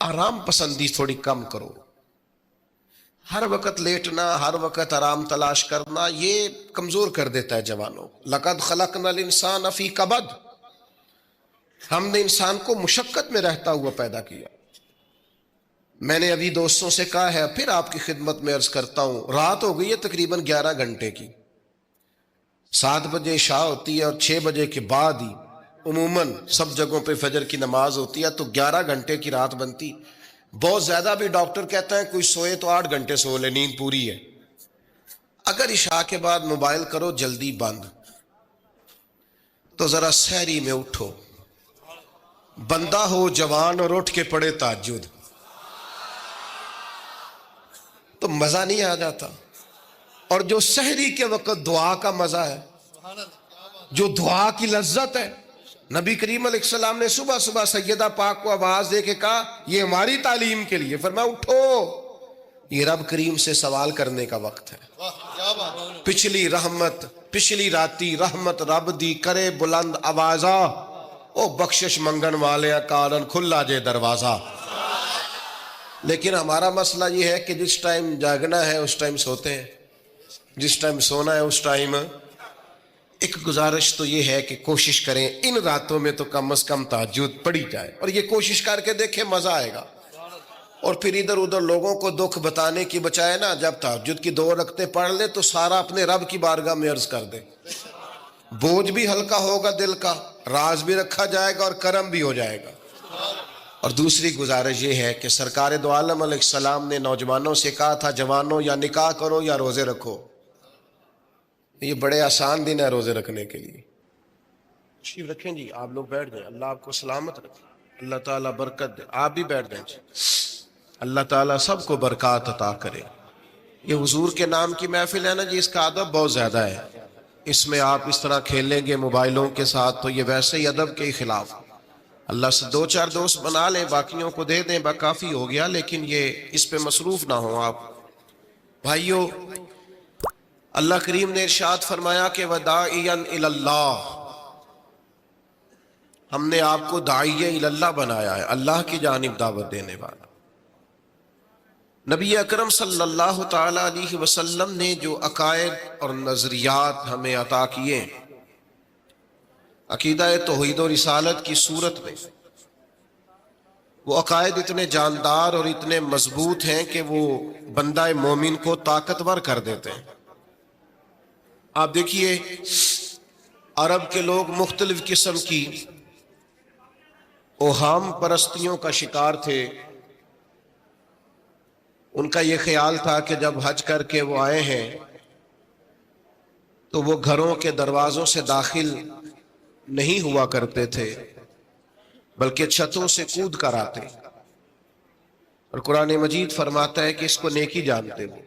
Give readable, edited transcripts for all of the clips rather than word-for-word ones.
آرام پسندی تھوڑی کم کرو. ہر وقت لیٹنا، ہر وقت آرام تلاش کرنا، یہ کمزور کر دیتا ہے جوانوں. لقد خلقنا الانسان فی کبد، ہم نے انسان کو مشقت میں رہتا ہوا پیدا کیا. میں نے ابھی دوستوں سے کہا ہے، پھر آپ کی خدمت میں عرض کرتا ہوں، رات ہو گئی ہے تقریباً 11 گھنٹے کی. 7 بجے عشاء ہوتی ہے اور 6 بجے کے بعد ہی عموماً سب جگہوں پہ فجر کی نماز ہوتی ہے، تو 11 گھنٹے کی رات بنتی. بہت زیادہ بھی ڈاکٹر کہتا ہے کوئی سوئے تو 8 گھنٹے سو لے، نیند پوری ہے. اگر عشاء کے بعد موبائل کرو جلدی بند، تو ذرا سحری میں اٹھو، بندہ ہو جوان اور اٹھ کے پڑھے تہجد، تو مزہ نہیں آ جاتا. اور جو سحری کے وقت دعا کا مزہ ہے، جو دعا کی لذت ہے، نبی کریم علیہ السلام نے صبح صبح سیدہ پاک کو آواز دے کے کہا، یہ ہماری تعلیم کے لیے، فرمایا اٹھو، یہ رب کریم سے سوال کرنے کا وقت ہے. پچھلی رحمت، پچھلی راتی رحمت رب دی کرے بلند آوازہ، او بخشش منگن والے کارن کھلا جے دروازہ. لیکن ہمارا مسئلہ یہ ہے کہ جس ٹائم جاگنا ہے اس ٹائم سوتے ہیں، جس ٹائم سونا ہے اس ٹائم. ایک گزارش تو یہ ہے کہ کوشش کریں ان راتوں میں تو کم از کم تہجد پڑھی جائے، اور یہ کوشش کر کے دیکھیں مزہ آئے گا. اور پھر ادھر ادھر لوگوں کو دکھ بتانے کی بجائے نا، جب تہجد کی 2 رکعتیں پڑھ لے تو سارا اپنے رب کی بارگاہ میں عرض کر دے، بوجھ بھی ہلکا ہوگا دل کا، راز بھی رکھا جائے گا اور کرم بھی ہو جائے گا. اور دوسری گزارش یہ ہے کہ سرکار دو عالم علیہ السلام نے نوجوانوں سے کہا تھا، جوانوں یا نکاح کرو یا روزے رکھو. یہ بڑے آسان دن ہے روزے رکھنے کے لیے. تشریف رکھیں جی، آپ لوگ بیٹھ جائیں، اللہ آپ کو سلامت رکھے، اللہ تعالیٰ برکت دے. آپ بھی بیٹھ جائیں جی، اللہ تعالیٰ سب کو برکات عطا کرے. یہ حضور کے نام کی محفل ہے نا جی، اس کا ادب بہت زیادہ ہے. اس میں آپ اس طرح کھیلیں گے موبائلوں کے ساتھ تو یہ ویسے ہی ادب کے خلاف. اللہ سے 2-4 دوست بنا لیں، باقیوں کو دے دیں، کافی ہو گیا، لیکن یہ اس پہ مصروف نہ ہوں آپ. بھائیو، اللہ کریم نے ارشاد فرمایا کہ وَدَاعِيًا إِلَى اللَّهِ، ہم نے آپ کو داعیہ اللہ بنایا ہے، اللہ کی جانب دعوت دینے والا. نبی اکرم صلی اللہ تعالی علیہ وسلم نے جو عقائد اور نظریات ہمیں عطا کیے عقیدہ توحید و رسالت کی صورت میں، وہ عقائد اتنے جاندار اور اتنے مضبوط ہیں کہ وہ بندہ مومن کو طاقتور کر دیتے ہیں. آپ دیکھیے، عرب کے لوگ مختلف قسم کی اوہام پرستیوں کا شکار تھے. ان کا یہ خیال تھا کہ جب حج کر کے وہ آئے ہیں تو وہ گھروں کے دروازوں سے داخل نہیں ہوا کرتے تھے، بلکہ چھتوں سے کود کر آتے. اور قرآن مجید فرماتا ہے کہ اس کو نیکی جانتے ہو.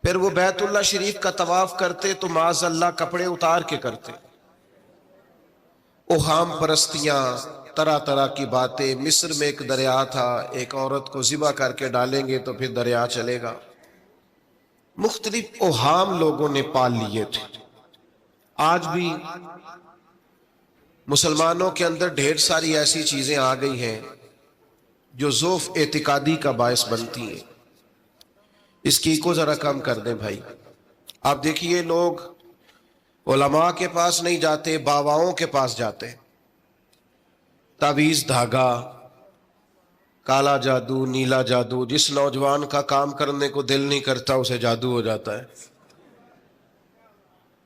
پھر وہ بیت اللہ شریف کا طواف کرتے تو معاذ اللہ کپڑے اتار کے کرتے. اوہام پرستیاں، طرح طرح کی باتیں. مصر میں ایک دریا تھا، ایک عورت کو ذبح کر کے ڈالیں گے تو پھر دریا چلے گا. مختلف اوہام لوگوں نے پال لیے تھے. آج بھی مسلمانوں کے اندر ڈھیر ساری ایسی چیزیں آ گئی ہیں جو ضعف اعتقادی کا باعث بنتی ہیں. اس کی کو ذرا کم کر دیں بھائی. آپ دیکھیے، لوگ علماء کے پاس نہیں جاتے، باباؤں کے پاس جاتے. تعویذ، دھاگا، کالا جادو، نیلا جادو. جس نوجوان کا کام کرنے کو دل نہیں کرتا اسے جادو ہو جاتا ہے.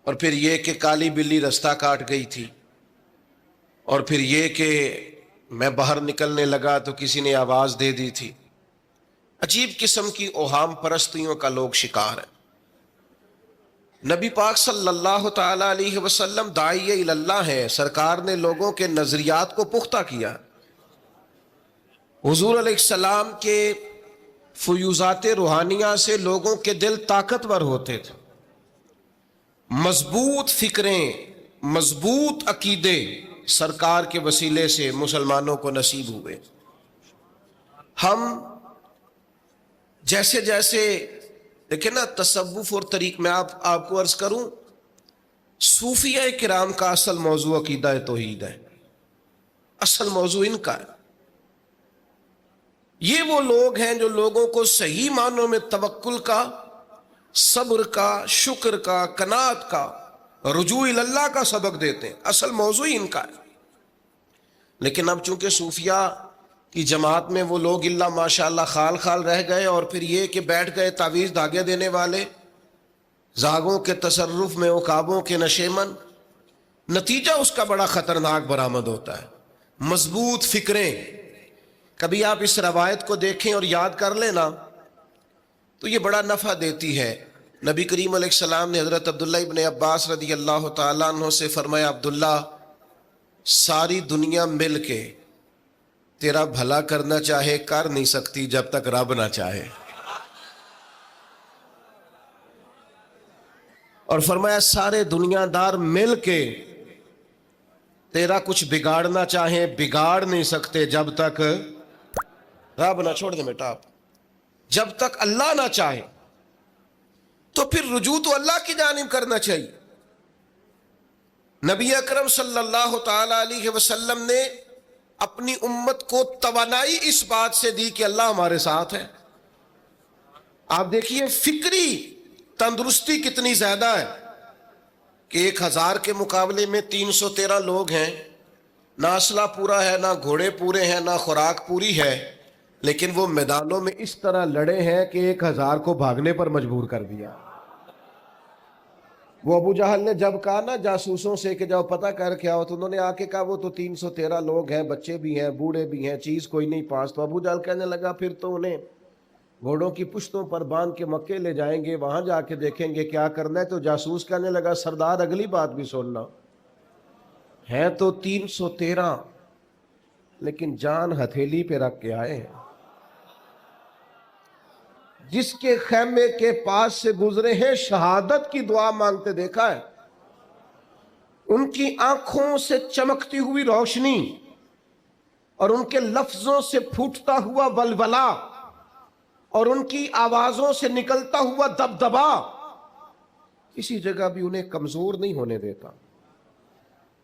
اور پھر یہ کہ کالی بلی رستہ کاٹ گئی تھی، اور پھر یہ کہ میں باہر نکلنے لگا تو کسی نے آواز دے دی تھی. عجیب قسم کی اوہام پرستیوں کا لوگ شکار ہیں. نبی پاک صلی اللہ تعالی علیہ وسلم داعیہ اللہ ہے. سرکار نے لوگوں کے نظریات کو پختہ کیا. حضور علیہ السلام کے فیوزات روحانیہ سے لوگوں کے دل طاقتور ہوتے تھے. مضبوط فکریں، مضبوط عقیدے سرکار کے وسیلے سے مسلمانوں کو نصیب ہوئے. ہم جیسے جیسے دیکھیں نا، تصوف اور طریق میں آپ کو عرض کروں، صوفیہ کرام کا اصل موضوع عقیدہ توحید ہے. اصل موضوع ان کا ہے. یہ وہ لوگ ہیں جو لوگوں کو صحیح معنوں میں توکل کا، صبر کا، شکر کا، قناعت کا، رجوع اللہ کا سبق دیتے ہیں. اصل موضوع ہی ان کا ہے. لیکن اب چونکہ صوفیہ کی جماعت میں وہ لوگ اللہ ماشاءاللہ خال خال رہ گئے، اور پھر یہ کہ بیٹھ گئے تعویذ دھاگے دینے والے، زاغوں کے تصرف میں عقابوں کے نشیمن. نتیجہ اس کا بڑا خطرناک برآمد ہوتا ہے. مضبوط فکریں، کبھی آپ اس روایت کو دیکھیں اور یاد کر لیں نا تو یہ بڑا نفع دیتی ہے. نبی کریم علیہ السلام نے حضرت عبداللہ ابن عباس رضی اللہ تعالیٰ عنہ سے فرمایا، عبداللہ، ساری دنیا مل کے تیرا بھلا کرنا چاہے کر نہیں سکتی جب تک رب نہ چاہے. اور فرمایا سارے دنیا دار مل کے تیرا کچھ بگاڑنا چاہیں بگاڑ نہیں سکتے جب تک رب نہ، چھوڑ دیں بیٹا آپ، جب تک اللہ نہ چاہے. تو پھر رجوع تو اللہ کی جانب کرنا چاہیے. نبی اکرم صلی اللہ تعالی علیہ وسلم نے اپنی امت کو توانائی اس بات سے دی کہ اللہ ہمارے ساتھ ہے. آپ دیکھیے فکری تندرستی کتنی زیادہ ہے کہ 1000 کے مقابلے میں 313 لوگ ہیں. نہ اسلحہ پورا ہے، نہ گھوڑے پورے ہیں، نہ خوراک پوری ہے، لیکن وہ میدانوں میں اس طرح لڑے ہیں کہ 1000 کو بھاگنے پر مجبور کر دیا. وہ ابو جہل نے جب کہا نا جاسوسوں سے کہ جاؤ پتہ کر کے آؤ، تو انہوں نے آ کے کہا وہ تو 313 لوگ ہیں، بچے بھی ہیں، بوڑھے بھی ہیں، چیز کوئی نہیں پاس. تو ابو جہل کہنے لگا پھر تو انہیں گھوڑوں کی پشتوں پر باندھ کے مکے لے جائیں گے، وہاں جا کے دیکھیں گے کیا کرنا ہے. تو جاسوس کہنے لگا سردار اگلی بات بھی سننا، ہے تو 313 لیکن جان ہتھیلی پہ رکھ کے آئے ہیں. جس کے خیمے کے پاس سے گزرے ہیں شہادت کی دعا مانگتے دیکھا ہے. ان کی آنکھوں سے چمکتی ہوئی روشنی اور ان کے لفظوں سے پھوٹتا ہوا ولولہ اور ان کی آوازوں سے نکلتا ہوا دبدبا کسی جگہ بھی انہیں کمزور نہیں ہونے دیتا.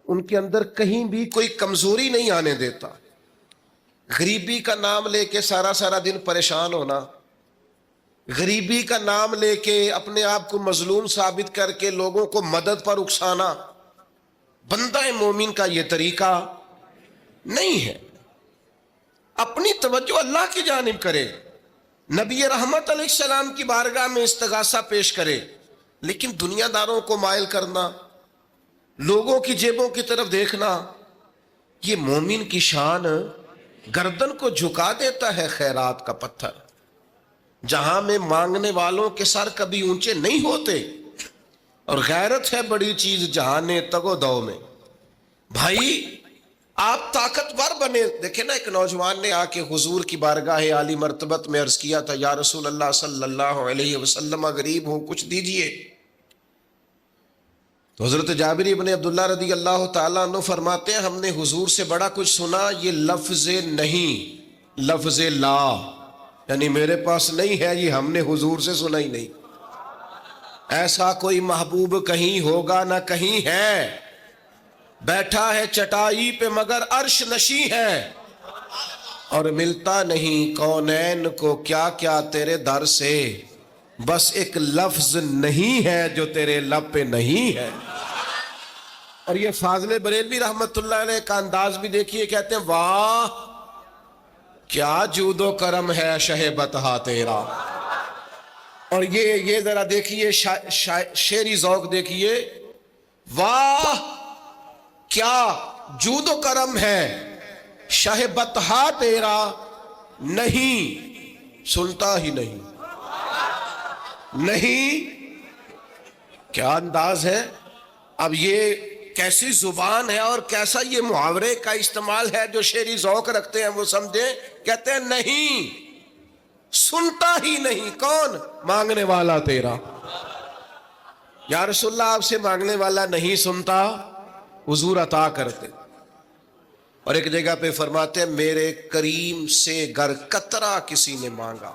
ان کے اندر کہیں بھی کوئی کمزوری نہیں آنے دیتا. غریبی کا نام لے کے سارا سارا دن پریشان ہونا، غریبی کا نام لے کے اپنے آپ کو مظلوم ثابت کر کے لوگوں کو مدد پر اکسانا بندہ مومن کا یہ طریقہ نہیں ہے. اپنی توجہ اللہ کی جانب کرے، نبی رحمت علیہ السلام کی بارگاہ میں استغاثہ پیش کرے. لیکن دنیا داروں کو مائل کرنا، لوگوں کی جیبوں کی طرف دیکھنا، یہ مومن کی شان گردن کو جھکا دیتا ہے. خیرات کا پتھر جہاں میں مانگنے والوں کے سر کبھی اونچے نہیں ہوتے، اور غیرت ہے بڑی چیز جہانے تگ و دو میں. بھائی آپ طاقتور بنے. دیکھیں نا ایک نوجوان نے آ کے حضور کی بارگاہ عالی مرتبت میں عرض کیا تھا، یا رسول اللہ صلی اللہ علیہ وسلم غریب ہوں کچھ دیجئے. تو حضرت جابر بن عبداللہ رضی اللہ تعالیٰ عنہ فرماتے ہیں ہم نے حضور سے بڑا کچھ سنا، یہ لفظ نہیں، لفظ لا، یعنی میرے پاس نہیں ہے، یہ ہم نے حضور سے سنا ہی نہیں. ایسا کوئی محبوب کہیں ہوگا نہ کہیں ہے، بیٹھا ہے چٹائی پہ مگر عرش نشیں ہے، اور ملتا نہیں کونین کو کیا کیا تیرے در سے، بس ایک لفظ نہیں ہے جو تیرے لب پہ نہیں ہے. اور یہ فاضل بریلوی رحمت اللہ علیہ کا انداز بھی دیکھیے، کہتے ہیں واہ کیا جود و کرم ہے شہ بطحا تیرا. اور یہ ذرا دیکھیے شعری ذوق دیکھیے، واہ کیا جود و کرم ہے شہ بطحا تیرا، نہیں سنتا ہی نہیں. نہیں کیا انداز ہے. اب یہ کیسی زبان ہے اور کیسا یہ محاورے کا استعمال ہے. جو شعری ذوق رکھتے ہیں وہ سمجھیں، کہتے ہیں نہیں سنتا ہی نہیں. کون؟ مانگنے والا تیرا. یا رسول اللہ آپ سے مانگنے والا نہیں سنتا، حضور عطا کرتے. اور ایک جگہ پہ فرماتے ہیں میرے کریم سے گر قطرہ کسی نے مانگا،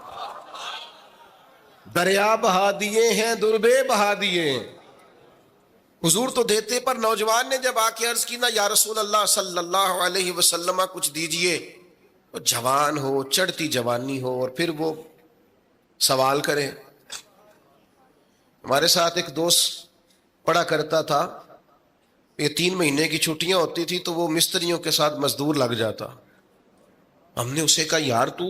دریا بہا دیے ہیں دربے بہا دیے ہیں. حضور تو دیتے، پر نوجوان نے جب آ کے عرض کی نا یا رسول اللہ صلی اللہ علیہ وسلم کچھ دیجئے، وہ جوان ہو، چڑھتی جوانی ہو، اور پھر وہ سوال کرے. ہمارے ساتھ ایک دوست پڑھا کرتا تھا، یہ 3 مہینے کی چھٹیاں ہوتی تھی تو وہ مستریوں کے ساتھ مزدور لگ جاتا. ہم نے اسے کہا یار تو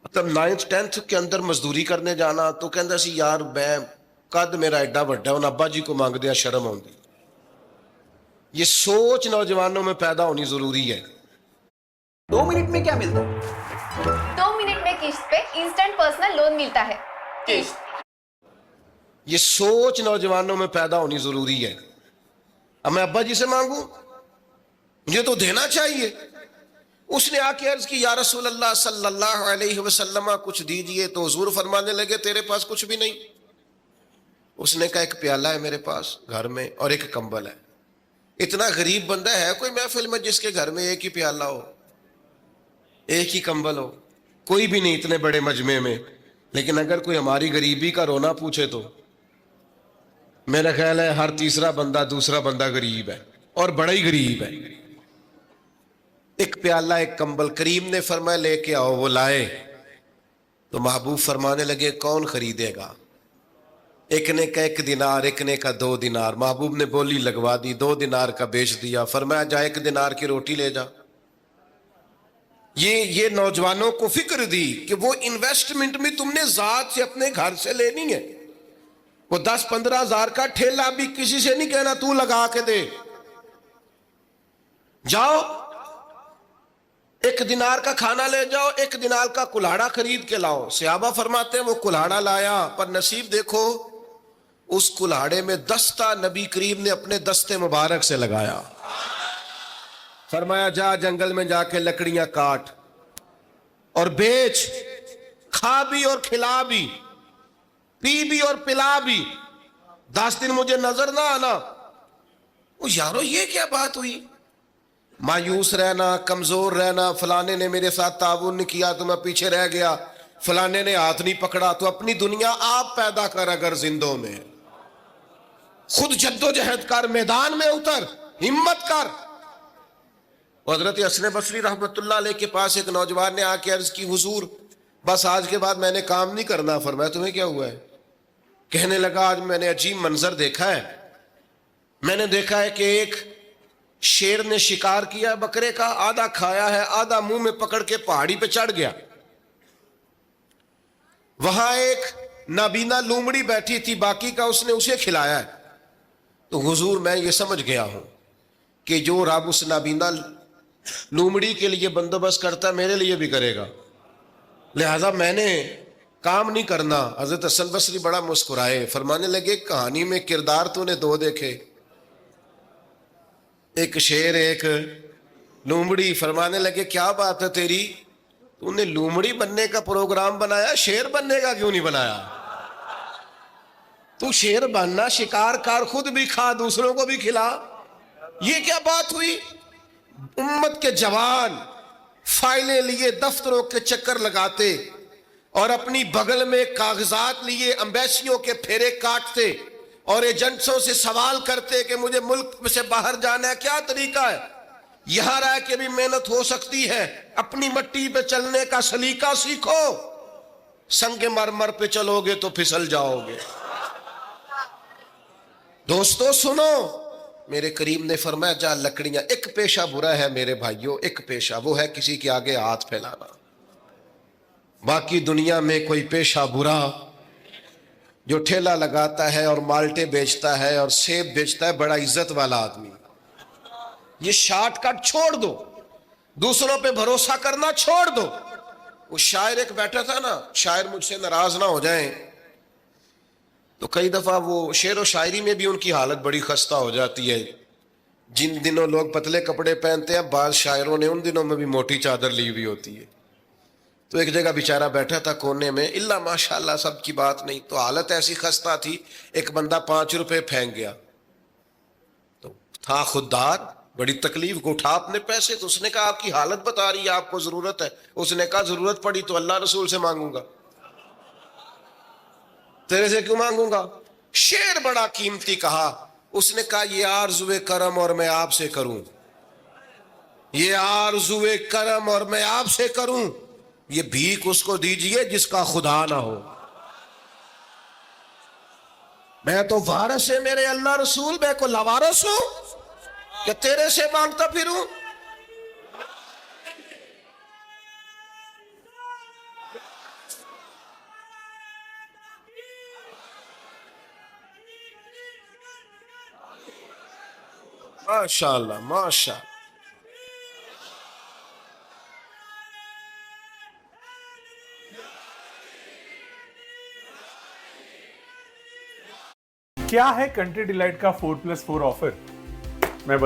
مطلب 9th 10th کے اندر مزدوری کرنے جانا؟ تو کہندا سی یار میں قد میرا ایڈا بڑا ہوں، ابا جی کو مانگ دیا شرم آؤندی. یہ سوچ نوجوانوں میں پیدا ہونی ضروری ہے. 2 منٹ میں کیا ملتا ہے؟ 2 منٹ میں قسط پہ انسٹنٹ پرسنل لون ملتا ہے. یہ سوچ نوجوانوں میں پیدا ہونی ضروری ہے. اب میں ابا جی سے مانگوں؟ مجھے تو دینا چاہیے. اس نے آ کے عرض کی یا رسول اللہ صلی اللہ علیہ وسلم کچھ دیجئے. تو حضور فرمانے لگے تیرے پاس کچھ بھی نہیں؟ اس نے کہا ایک پیالہ ہے میرے پاس گھر میں اور ایک کمبل ہے. اتنا غریب بندہ ہے کوئی محفل میں جس کے گھر میں ایک ہی پیالہ ہو، ایک ہی کمبل ہو؟ کوئی بھی نہیں اتنے بڑے مجمع میں. لیکن اگر کوئی ہماری غریبی کا رونا پوچھے تو میرا خیال ہے ہر تیسرا بندہ دوسرا بندہ غریب ہے، اور بڑا ہی غریب ہے. ایک پیالہ ایک کمبل. کریم نے فرمایا لے کے آؤ. وہ لائے تو محبوب فرمانے لگے کون خریدے گا؟ ایک نے کہا 1 دینار، ایک نے کہا 2 دینار. محبوب نے بولی لگوا دی، 2 دینار کا بیچ دیا. فرمایا جا 1 دینار کی روٹی لے جا. یہ نوجوانوں کو فکر دی کہ وہ انویسٹمنٹ میں تم نے ذات سے اپنے گھر سے لینی ہے. وہ 10-15 ہزار کا ٹھیلا بھی کسی سے نہیں کہنا تو لگا کے دے. جاؤ 1 دینار کا کھانا لے جاؤ، 1 دینار کا کلاڑا خرید کے لاؤ. صحابہ فرماتے ہیں وہ کلاڑا لایا، پر نصیب دیکھو اس کلاڑے میں دستہ نبی کریم نے اپنے دستے مبارک سے لگایا. فرمایا جا جنگل میں جا کے لکڑیاں کاٹ اور بیچ، کھا بھی اور کھلا بھی، پی بھی اور پلا بھی، 10 دن مجھے نظر نہ آنا. وہ یارو یہ کیا بات ہوئی؟ مایوس رہنا، کمزور رہنا، فلانے نے میرے ساتھ تعاون نہیں کیا تو میں پیچھے رہ گیا، فلانے نے ہاتھ نہیں پکڑا. تو اپنی دنیا آپ پیدا کر. اگر زندوں میں خود جد و جہد کر، میدان میں اتر، ہمت کر. حضرت حسن بصری رحمت اللہ علیہ کے پاس ایک نوجوان نے آ کے عرض کی حضور بس آج کے بعد میں نے کام نہیں کرنا. فرمایا تمہیں کیا ہوا ہے؟ کہنے لگا آج میں نے عجیب منظر دیکھا ہے. میں نے دیکھا ہے کہ ایک شیر نے شکار کیا بکرے کا، آدھا کھایا ہے، آدھا منہ میں پکڑ کے پہاڑی پہ چڑھ گیا. وہاں ایک نابینا لومڑی بیٹھی تھی، باقی کا اس نے اسے کھلایا ہے. تو حضور میں یہ سمجھ گیا ہوں کہ جو رب اس نابینا لومڑی کے لیے بندوبست کرتا ہے میرے لیے بھی کرے گا، لہذا میں نے کام نہیں کرنا. حضرت حسن بصری بڑا مسکرائے، فرمانے لگے کہانی میں کردار تو نے 2 دیکھے، ایک شیر ایک لومڑی. فرمانے لگے کیا بات ہے تیری، تو نے لومڑی بننے کا پروگرام بنایا، شیر بننے کا کیوں نہیں بنایا؟ تو شیر بننا، شکار کر، خود بھی کھا دوسروں کو بھی کھلا. یہ کیا بات ہوئی؟ امت کے جوان فائلیں لیے دفتروں کے چکر لگاتے اور اپنی بغل میں کاغذات لیے امبیسیوں کے پھیرے کاٹتے اور ایجنٹوں سے سوال کرتے کہ مجھے ملک سے باہر جانا ہے، کیا طریقہ ہے؟ یہاں رہ کے بھی محنت ہو سکتی ہے، اپنی مٹی پہ چلنے کا سلیقہ سیکھو. سنگ مرمر پہ چلو گے تو پھسل جاؤ گے. دوستو سنو، میرے کریم نے فرمایا جا لکڑیاں. ایک پیشہ برا ہے میرے بھائیوں، ایک پیشہ وہ ہے کسی کے آگے ہاتھ پھیلانا. باقی دنیا میں کوئی پیشہ برا جو ٹھیلا لگاتا ہے اور مالٹے بیچتا ہے اور سیب بیچتا ہے، بڑا عزت والا آدمی. یہ شارٹ کٹ چھوڑ دو، دوسروں پہ بھروسہ کرنا چھوڑ دو. وہ شاعر ایک بیٹھا تھا نا، شاعر مجھ سے ناراض نہ ہو جائیں تو کئی دفعہ وہ شعر و شاعری میں بھی ان کی حالت بڑی خستہ ہو جاتی ہے. جن دنوں لوگ پتلے کپڑے پہنتے ہیں، بعض شاعروں نے ان دنوں میں بھی موٹی چادر لی ہوئی ہوتی ہے. تو ایک جگہ بیچارہ بیٹھا تھا کونے میں، اللہ ماشاءاللہ سب کی بات نہیں، تو حالت ایسی خستہ تھی. ایک بندہ 5 روپے پھینک گیا، تو تھا خوددار، بڑی تکلیف کو اٹھا اپنے پیسے. تو اس نے کہا آپ کی حالت بتا رہی ہے، آپ کو ضرورت ہے. اس نے کہا ضرورت پڑی تو اللہ رسول سے مانگوں گا، تیرے سے کیوں مانگوں گا؟ شعر بڑا قیمتی کہا. اس نے کہا یہ آرزوئے کرم اور میں آپ سے کروں. یہ آرزوئے کرم اور میں آپ سے کروں، یہ بھیک اس کو دیجئے جس کا خدا نہ ہو۔ میں تو وارث ہے میرے اللہ رسول، میں کو لاوارث ہوں کہ تیرے سے مانگتا پھروں؟ ماشاءاللہ ماشاءاللہ۔ کیا ہے کنٹری ڈیلائٹ کا 4+4 آفر؟ میں